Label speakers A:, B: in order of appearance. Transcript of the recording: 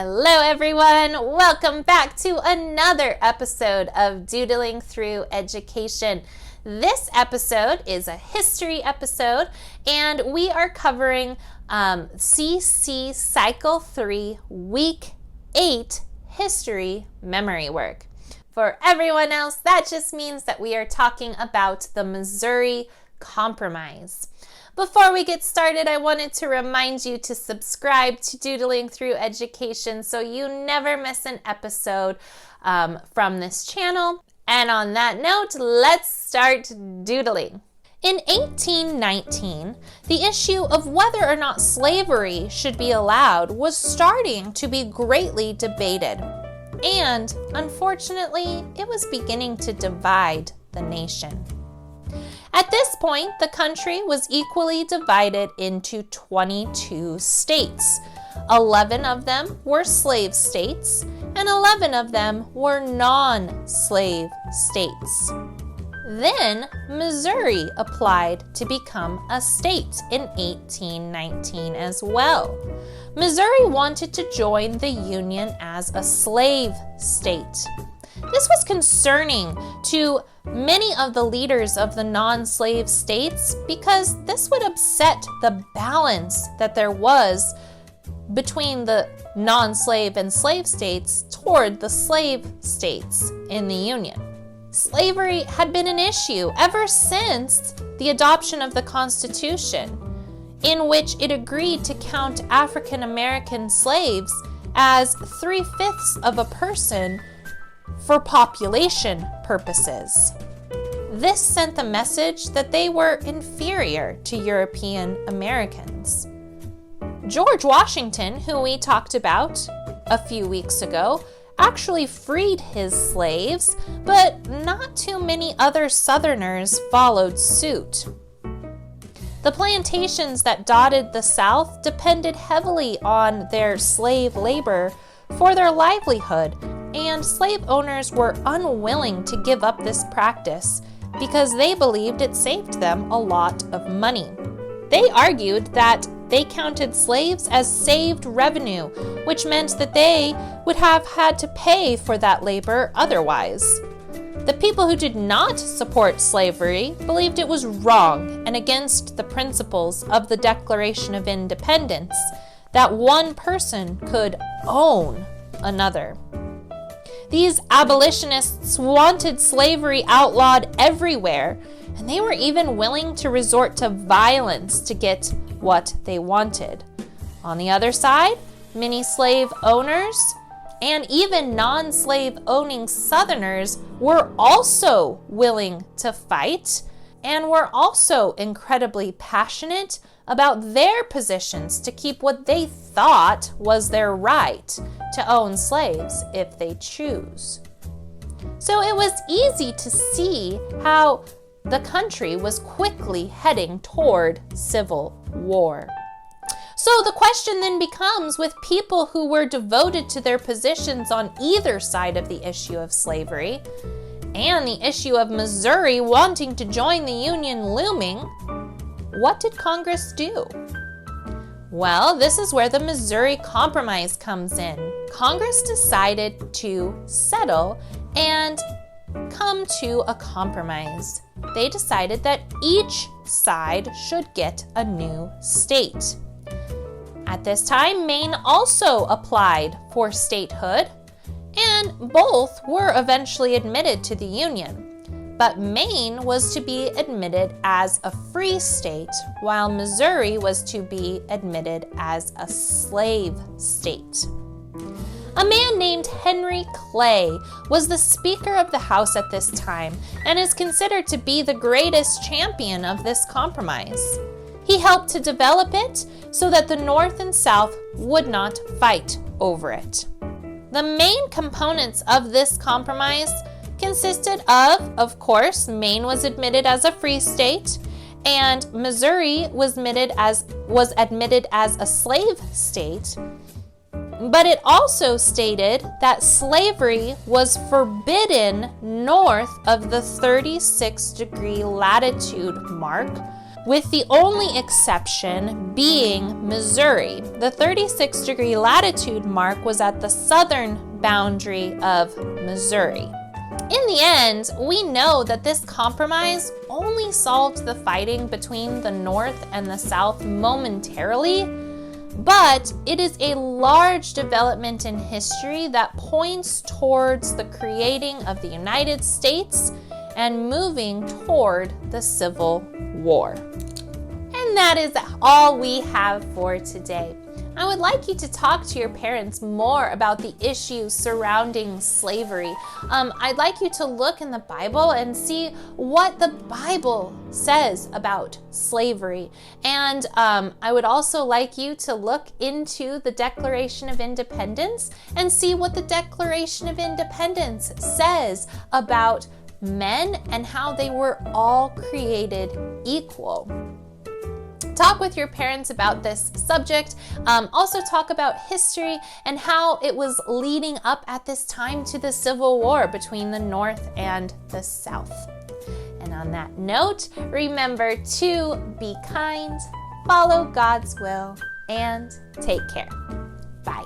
A: Hello everyone, welcome back to another episode of Doodling Through Education. This episode is a history episode and we are covering CC Cycle 3 Week 8 History Memory Work. For everyone else, that just means that we are talking about the Missouri Compromise. Before we get started, I wanted to remind you to subscribe to Doodling Through Education so you never miss an episode from this channel. And on that note, let's start doodling. In 1819, the issue of whether or not slavery should be allowed was starting to be greatly debated. And unfortunately, it was beginning to divide the nation. At this point, the country was equally divided into 22 states. 11 of them were slave states, and 11 of them were non-slave states. Then, Missouri applied to become a state in 1819 as well. Missouri wanted to join the Union as a slave state. This was concerning to many of the leaders of the non-slave states because this would upset the balance that there was between the non-slave and slave states toward the slave states in the Union. Slavery had been an issue ever since the adoption of the Constitution, in which it agreed to count African American slaves as 3/5 of a person for population purposes. This sent the message that they were inferior to European Americans. George Washington, who we talked about a few weeks ago, actually freed his slaves, but not too many other Southerners followed suit. The plantations that dotted the South depended heavily on their slave labor for their livelihood, and slave owners were unwilling to give up this practice because they believed it saved them a lot of money. They argued that they counted slaves as saved revenue, which meant that they would have had to pay for that labor otherwise. The people who did not support slavery believed it was wrong and against the principles of the Declaration of Independence that one person could own another. These abolitionists wanted slavery outlawed everywhere, and they were even willing to resort to violence to get what they wanted. On the other side, many slave owners and even non-slave owning Southerners were also willing to fight and were also incredibly passionate about their positions to keep what they thought was their right to own slaves if they choose. So it was easy to see how the country was quickly heading toward civil war. So the question then becomes, with people who were devoted to their positions on either side of the issue of slavery and the issue of Missouri wanting to join the Union looming, what did Congress do? Well, this is where the Missouri Compromise comes in. Congress decided to settle and come to a compromise. They decided that each side should get a new state. At this time, Maine also applied for statehood, and both were eventually admitted to the Union. But Maine was to be admitted as a free state, while Missouri was to be admitted as a slave state. A man named Henry Clay was the Speaker of the House at this time and is considered to be the greatest champion of this compromise. He helped to develop it so that the North and South would not fight over it. The main components of this compromise consisted of course, Maine was admitted as a free state, and Missouri was admitted as a slave state. But it also stated that slavery was forbidden north of the 36-degree latitude mark, with the only exception being Missouri. The 36-degree latitude mark was at the southern boundary of Missouri. In the end, we know that this compromise only solved the fighting between the North and the South momentarily, but it is a large development in history that points towards the creating of the United States and moving toward the Civil War. And that is all we have for today. I would like you to talk to your parents more about the issues surrounding slavery. I'd like you to look in the Bible and see what the Bible says about slavery. And I would also like you to look into the Declaration of Independence and see what the Declaration of Independence says about men and how they were all created equal. Talk with your parents about this subject. Also talk about history and how it was leading up at this time to the Civil War between the North and the South. And on that note, remember to be kind, follow God's will, and take care. Bye.